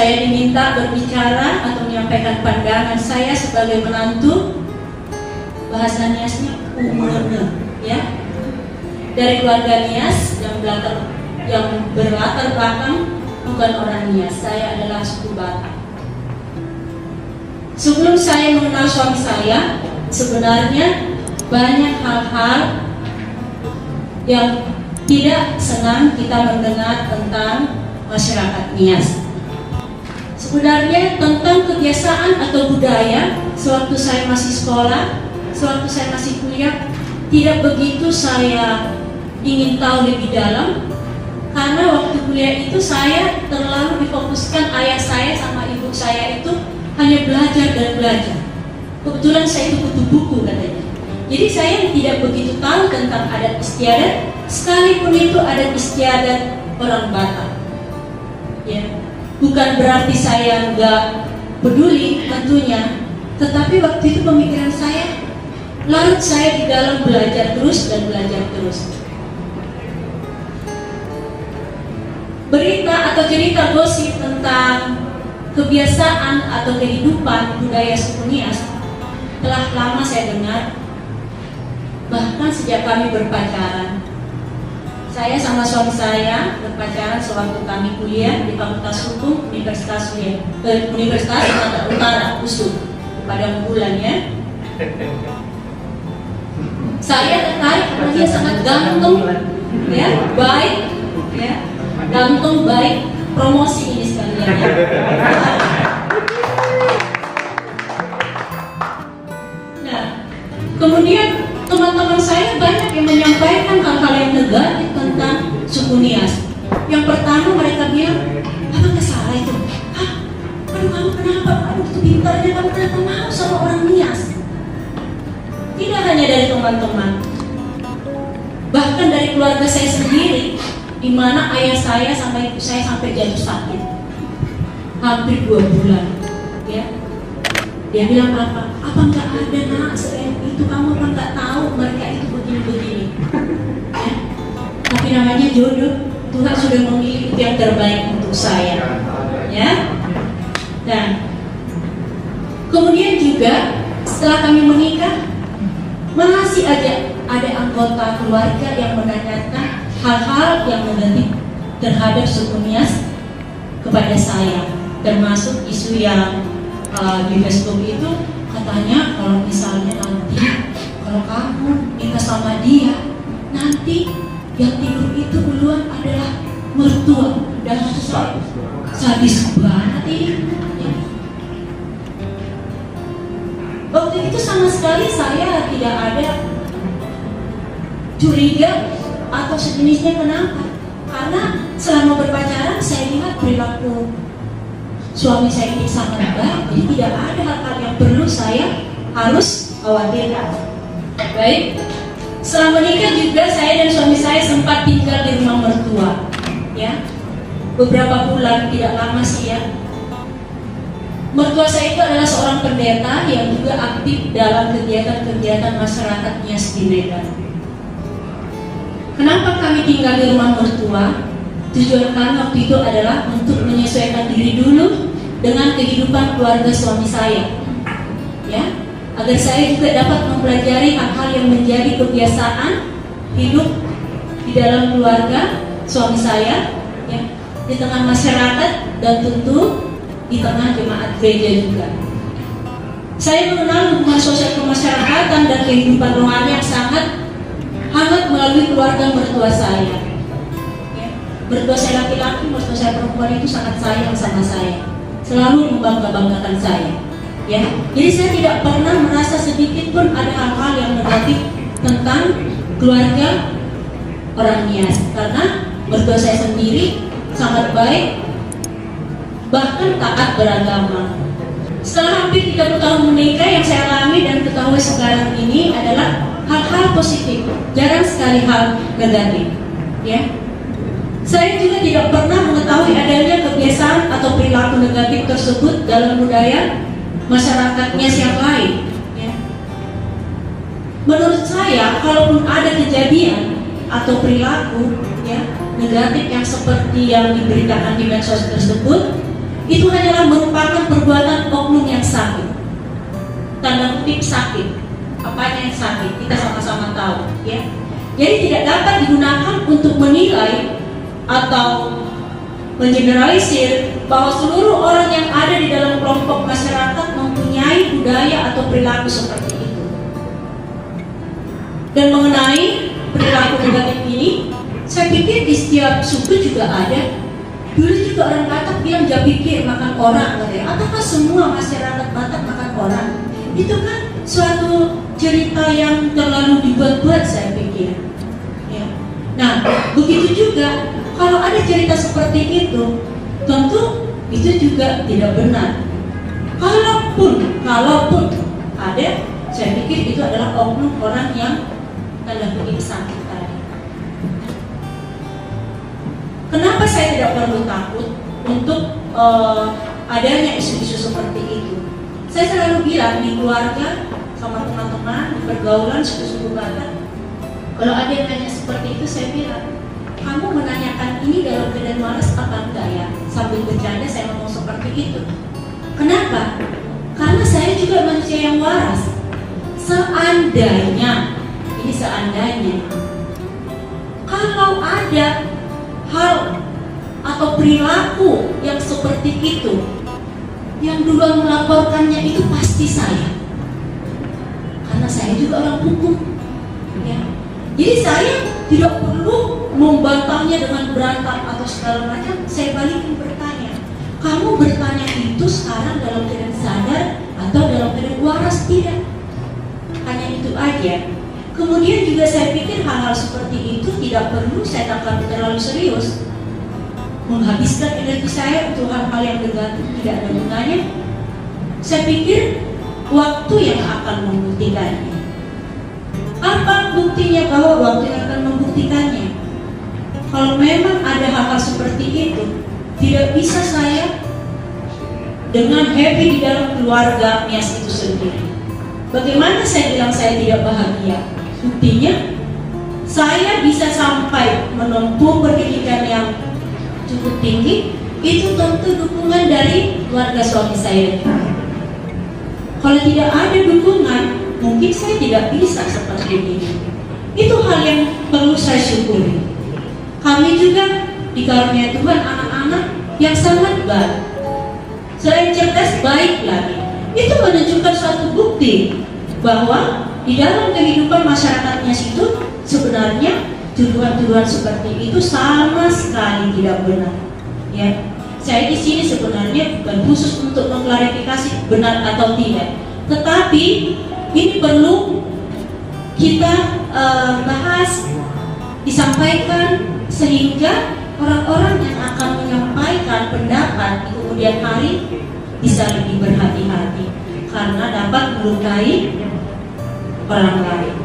saya diminta berbicara atau menyampaikan pandangan saya sebagai menantu. Bahasa Niasnya umurnya, ya, dari keluarga Nias yang berlatar belakang bukan orang Nias. Saya adalah suku Batak. Sebelum saya mengenal suami saya, sebenarnya banyak hal-hal yang tidak senang kita mendengar tentang masyarakat Nias. Sebenarnya tentang kebiasaan atau budaya, sewaktu saya masih sekolah, sewaktu saya masih kuliah, tidak begitu saya ingin tahu lebih dalam, karena waktu kuliah itu saya terlalu difokuskan ayah saya sama ibu saya itu hanya belajar dan belajar. Kebetulan saya itu butuh buku katanya. Jadi saya tidak begitu tahu tentang adat istiadat, sekalipun itu adat istiadat orang Batak. Ya, bukan berarti saya nggak peduli tentunya, tetapi waktu itu pemikiran saya larut saya di dalam belajar terus dan belajar terus. Berita atau cerita gosip tentang kebiasaan atau kehidupan budaya suku Nias telah lama saya dengar, bahkan sejak kami berpacaran. Saya sama suami saya berpacaran sewaktu kami kuliah di Fakultas Hukum Universitas Sumatera Utara, USU, pada bulannya. Saya tertarik karena dia sangat ganteng, ya, baik, ya, ganteng, baik, promosi ini sekalian. Ya. Nah, kemudian teman-teman saya banyak yang menyampaikan hal-hal yang negatif tentang suku Nias. Yang pertama mereka bilang, apa salah itu? Hah? Aduh kamu kenapa? Aduh itu pintarnya, kamu kenapa mau sama orang Nias? Tidak hanya dari teman-teman, bahkan dari keluarga saya sendiri, di mana ayah saya sama ibu saya sampai jatuh sakit hampir 2 bulan. Ya, dia bilang apa nggak ada nak selain itu, kamu apa nggak tahu mereka itu begini-begini. Ya, tapi namanya jodoh, Tuhan sudah memilih yang terbaik untuk saya. Ya, dan kemudian juga setelah kami menikah, masih ada anggota keluarga yang menanyakan hal-hal yang negatif terhadap suku Nias kepada saya, termasuk isu yang di Facebook itu katanya kalau misalnya nanti kalau kamu nikah sama dia, nanti yang tidur itu duluan adalah mertua. Dan saya sadis banget ini. Waktu itu sama sekali saya tidak ada curiga atau sejenisnya. Kenapa? Karena selama berpacaran saya lihat perilaku suami saya ini sangat baik, jadi tidak ada hal-hal yang perlu saya harus khawatirkan. Baik, setelah menikah juga saya dan suami saya sempat tinggal di rumah mertua, ya, beberapa bulan, tidak lama sih ya. Mertua saya itu adalah seorang pendeta yang juga aktif dalam kegiatan-kegiatan masyarakat Nias di Medan. Kenapa kami tinggal di rumah mertua? Tujuan kami waktu itu adalah untuk menyesuaikan diri dulu dengan kehidupan keluarga suami saya, ya, agar saya juga dapat mempelajari hal-hal yang menjadi kebiasaan hidup di dalam keluarga suami saya, ya, di tengah masyarakat dan tentu di tengah jemaat gereja juga. Saya mengenal hubungan sosial kemasyarakatan dan kehidupan rohani yang sangat hangat melalui keluarga mertua saya. Ya, mertua saya laki-laki, mertua saya perempuan itu sangat sayang sama saya, selalu membangga-banggakan saya. Ya, jadi saya tidak pernah merasa sedikit pun ada hal-hal yang negatif tentang keluarga orang Nias, karena mertua saya sendiri sangat baik, bahkan taat beragama. Setelah hampir 30 tahun menikah, yang saya alami dan ketahui sekarang ini adalah hal-hal positif, jarang sekali hal negatif. Ya, saya juga tidak pernah mengetahui adanya kebiasaan atau perilaku negatif tersebut dalam budaya masyarakatnya yang lain. Ya. Menurut saya, kalaupun ada kejadian atau perilaku, ya, negatif yang seperti yang diberitakan di medsos tersebut, itu hanyalah merupakan perbuatan oknum yang sakit. Tanda kutip sakit. Apanya yang sakit? Kita sama-sama tahu, ya. Jadi tidak dapat digunakan untuk menilai atau mengeneralisir bahwa seluruh orang yang ada di dalam kelompok masyarakat mempunyai budaya atau perilaku seperti itu. Dan mengenai perilaku negatif ini, saya pikir di setiap suku juga ada. Dulu juga orang Batak bilang jangan pikir makan orang, katanya. Ataukah semua masyarakat Batak makan orang? Itu kan suatu cerita yang terlalu dibuat-buat, saya pikir. Ya. Nah, begitu juga kalau ada cerita seperti itu, tentu itu juga tidak benar. Kalaupun ada, saya pikir itu adalah oknum orang yang tanda kutip sakit tadi. Kenapa saya tidak perlu takut untuk adanya isu-isu seperti itu? Saya selalu bilang di keluarga, sama teman-teman, di pergaulan suku-suku Batak, kalau ada yang tanya seperti itu, saya bilang, kamu menanyakan ini dalam keadaan waras apa enggak ya? Sambil bercanda saya ngomong seperti itu. Kenapa? Karena saya juga manusia yang waras. Seandainya, ini seandainya, kalau ada hal atau perilaku yang seperti itu, yang duluan melaporkannya itu pasti saya. Karena saya juga orang hukum, ya. Jadi saya tidak perlu membantahnya dengan berantem atau segala macam. Saya balikin bertanya, kamu bertanya itu sekarang dalam keadaan sadar atau dalam keadaan waras? Tidak. Hanya itu aja. Kemudian juga saya pikir hal-hal seperti itu tidak perlu saya tangkap terlalu serius. Menghabiskan energi saya untuk hal-hal yang negatif tidak ada gunanya. Saya pikir waktu yang akan membuktikannya. Apa buktinya bahwa waktu yang akan membuktikannya? Kalau memang ada hal-hal seperti itu, tidak bisa saya dengan happy di dalam keluarga Mias itu sendiri. Bagaimana saya bilang saya tidak bahagia? Buktinya, saya bisa sampai menempuh pendidikan yang cukup tinggi, itu tentu dukungan dari keluarga suami saya. Kalau tidak ada dukungan, mungkin saya tidak bisa seperti ini. Itu hal yang perlu saya syukuri. Kami juga dikaruniai Tuhan anak-anak yang sangat baik. Selain cerdas, baik lagi. Itu menunjukkan suatu bukti bahwa di dalam kehidupan masyarakatnya itu sebenarnya tuduhan-tuduhan seperti itu sama sekali tidak benar. Ya, saya di sini sebenarnya bukan khusus untuk mengklarifikasi benar atau tidak, tetapi ini perlu kita bahas, disampaikan sehingga orang-orang yang akan menyampaikan pendapat di kemudian hari bisa lebih berhati-hati karena dapat melukai orang lain.